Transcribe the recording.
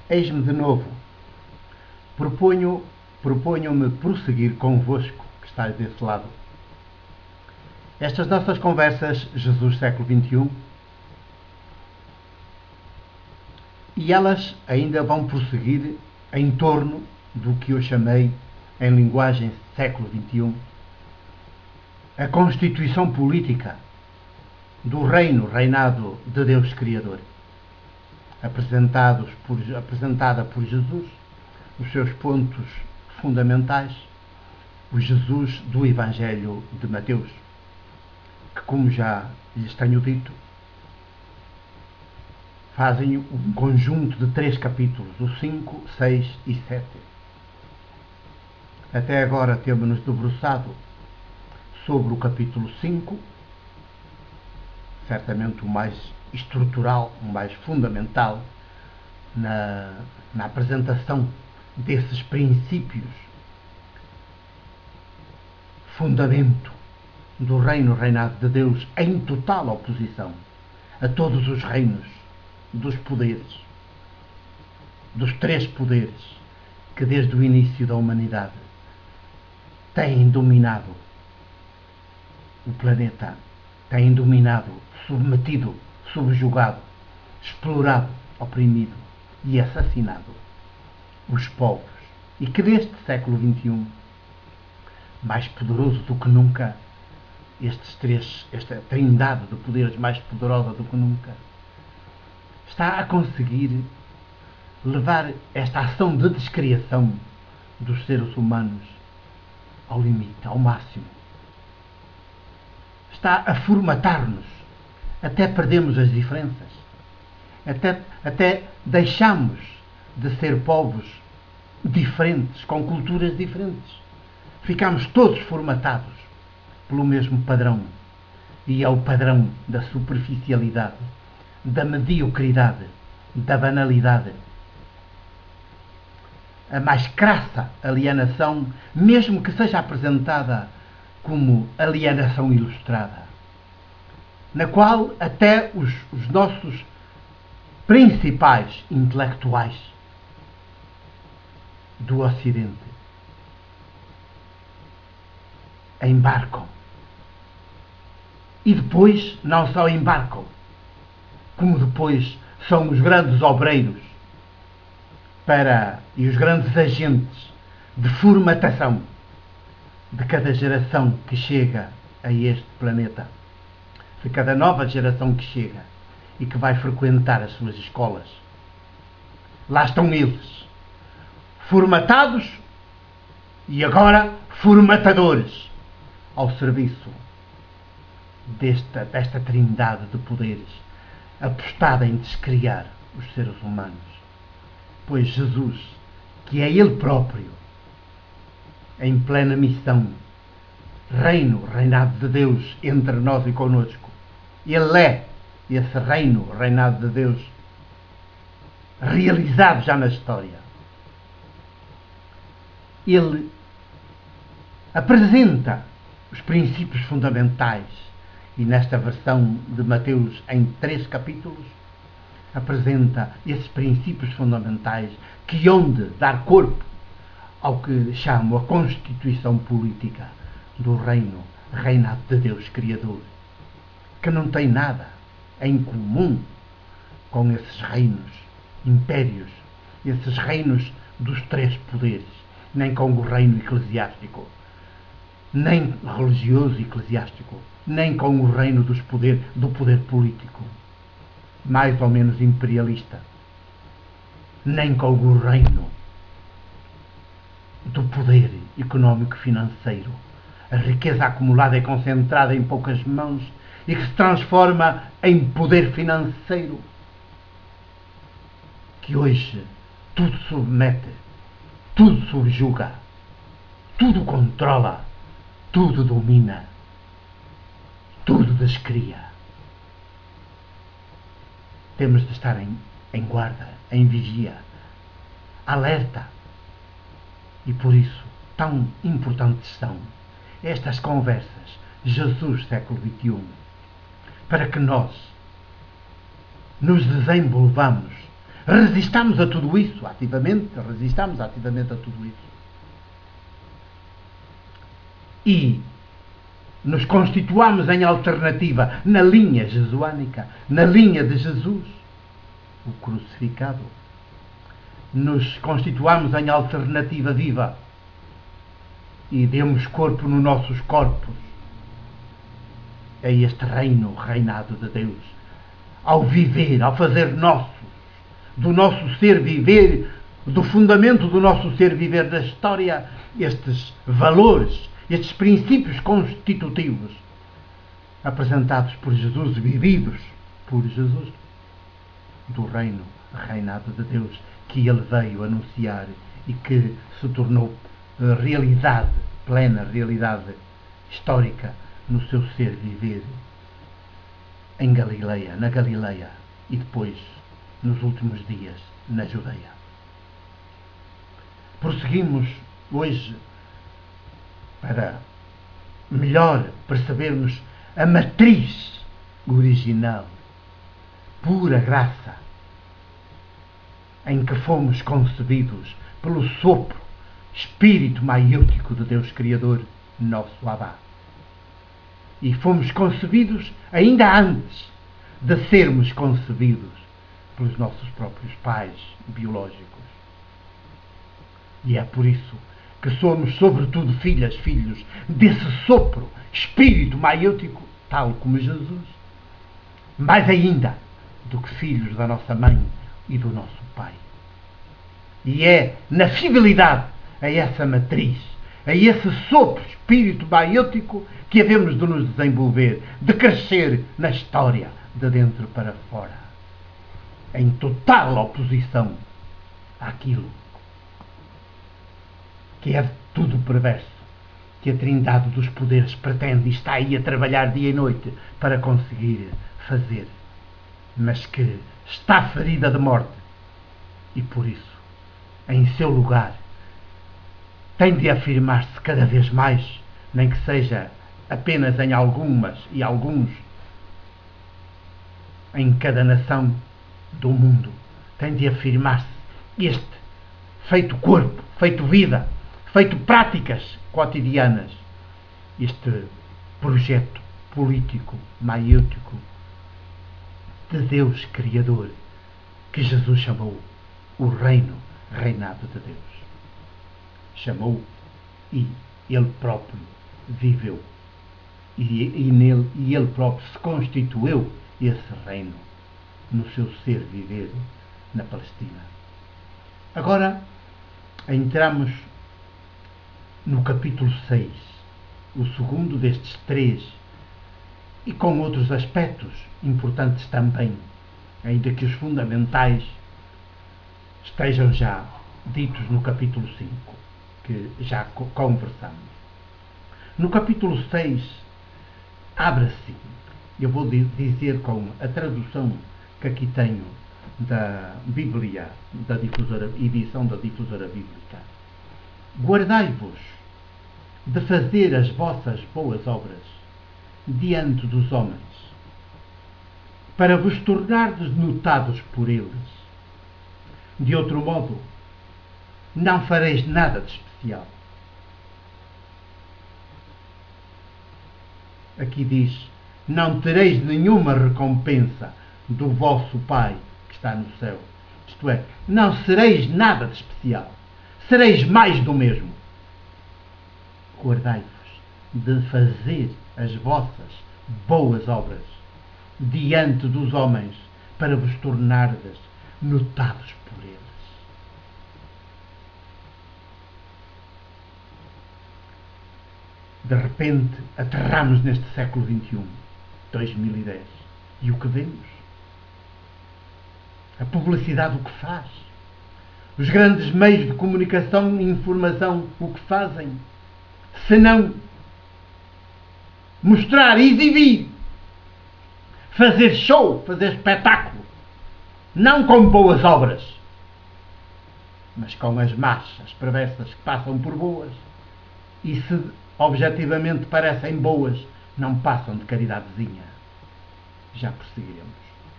Eis-me de novo. Proponho-me prosseguir convosco, que estáis desse lado. Estas nossas conversas, Jesus século XXI, e elas ainda vão prosseguir em torno do que eu chamei, em linguagem século XXI, a constituição política do reinado de Deus Criador, apresentada por Jesus, os seus pontos fundamentais, o Jesus do Evangelho de Mateus, que, como já lhes tenho dito, fazem um conjunto de 3 capítulos, o 5, 6 e 7. Até agora temos-nos debruçado sobre o capítulo 5, certamente o mais estrutural, o mais fundamental na apresentação desses princípios, fundamento do reinado de Deus, em total oposição a todos os reinos dos poderes, dos 3 poderes que desde o início da humanidade têm dominado o planeta, têm dominado, submetido, subjugado, explorado, oprimido e assassinado os povos, e que neste século XXI, mais poderoso do que nunca, esta trindade de poderes mais poderosa do que nunca, está a conseguir levar esta ação de descriação dos seres humanos ao limite, ao máximo. Está a formatar-nos, até perdemos as diferenças, até deixamos de ser povos diferentes, com culturas diferentes. Ficamos todos formatados pelo mesmo padrão, e é o padrão da superficialidade, da mediocridade, da banalidade. A mais crassa alienação, mesmo que seja apresentada como alienação ilustrada, na qual até os nossos principais intelectuais do Ocidente embarcam. E depois não só embarcam, como depois são os grandes obreiros e os grandes agentes de formatação de cada geração que chega a este planeta, de cada nova geração que chega e que vai frequentar as suas escolas. Lá estão eles, formatados e agora formatadores, ao serviço desta trindade de poderes apostada em descriar os seres humanos. Pois Jesus, que é Ele próprio, em plena missão, reinado de Deus entre nós e connosco, Ele é esse reinado de Deus realizado já na história. Ele apresenta os princípios fundamentais, e nesta versão de Mateus, em 3 capítulos, apresenta esses princípios fundamentais que hão de dar corpo ao que chamo a constituição política do reinado de Deus Criador, que não tem nada em comum com esses reinos, impérios, esses reinos dos 3 poderes, nem com o reino eclesiástico, nem religioso eclesiástico, nem com o reino do poder político, mais ou menos imperialista, nem com o reino do poder económico financeiro. A riqueza acumulada é concentrada em poucas mãos e que se transforma em poder financeiro, que hoje tudo submete, tudo subjuga, tudo controla, tudo domina, tudo descria. Temos de estar em guarda, em vigia, alerta. E por isso, tão importantes são estas conversas, Jesus século XXI, para que nós nos desenvolvamos resistamos a tudo isso ativamente, resistamos ativamente a tudo isso. E nos constituamos em alternativa na linha jesuânica, na linha de Jesus, o crucificado. Nos constituamos em alternativa viva e demos corpo nos nossos corpos a este reino, reinado de Deus, ao viver, ao fazer nossos, do nosso ser viver, do fundamento do nosso ser viver da história, estes valores, estes princípios constitutivos apresentados por Jesus, vividos por Jesus, do reino, reinado de Deus, que ele veio anunciar e que se tornou realidade, plena realidade histórica no seu ser viver em Galileia, na Galileia e depois, nos últimos dias, na Judeia. Prosseguimos hoje para melhor percebermos a matriz original, pura graça, em que fomos concebidos pelo sopro, espírito maiútico de Deus Criador, nosso Abá. E fomos concebidos ainda antes de sermos concebidos pelos nossos próprios pais biológicos. E é por isso que somos, sobretudo, filhos desse sopro, espírito maiútico, tal como Jesus. Mais ainda do que filhos da nossa mãe e do nosso pai. E é na fidelidade a essa matriz, a esse sopro, espírito maiútico, que havemos de nos desenvolver, de crescer na história, de dentro para fora, em total oposição àquilo que é de tudo perverso, que a Trindade dos poderes pretende e está aí a trabalhar dia e noite para conseguir fazer, mas que está ferida de morte e por isso, em seu lugar, tem de afirmar-se cada vez mais, nem que seja apenas em algumas e alguns, em cada nação do mundo, tem de afirmar-se este feito corpo, feito vida, feito práticas cotidianas, este projeto político, maiútico de Deus Criador, que Jesus chamou o reino, reinado de Deus. Chamou e ele próprio viveu. E ele próprio se constituiu esse reino no seu ser viver na Palestina. Agora entramos no capítulo 6, o segundo destes 3, e com outros aspectos importantes também, ainda que os fundamentais estejam já ditos no capítulo 5, que já conversamos. No capítulo 6, abre-se, eu vou dizer com a tradução que aqui tenho da Bíblia, da edição da Difusora Bíblica: guardai-vos de fazer as vossas boas obras diante dos homens, para vos tornardes notados por eles. De outro modo, não fareis nada de especial. Aqui diz: não tereis nenhuma recompensa do vosso Pai que está no céu. Isto é, não sereis nada de especial. Sereis mais do mesmo. Guardai-vos de fazer as vossas boas obras diante dos homens, para vos tornardes notados por eles. De repente, aterramos neste século XXI, 2010, e o que vemos? A publicidade o que faz? Os grandes meios de comunicação e informação o que fazem? Se não mostrar, exibir, fazer show, fazer espetáculo, não com boas obras, mas com as más, as perversas que passam por boas, e se objetivamente parecem boas, não passam de caridadezinha. Já prosseguiremos.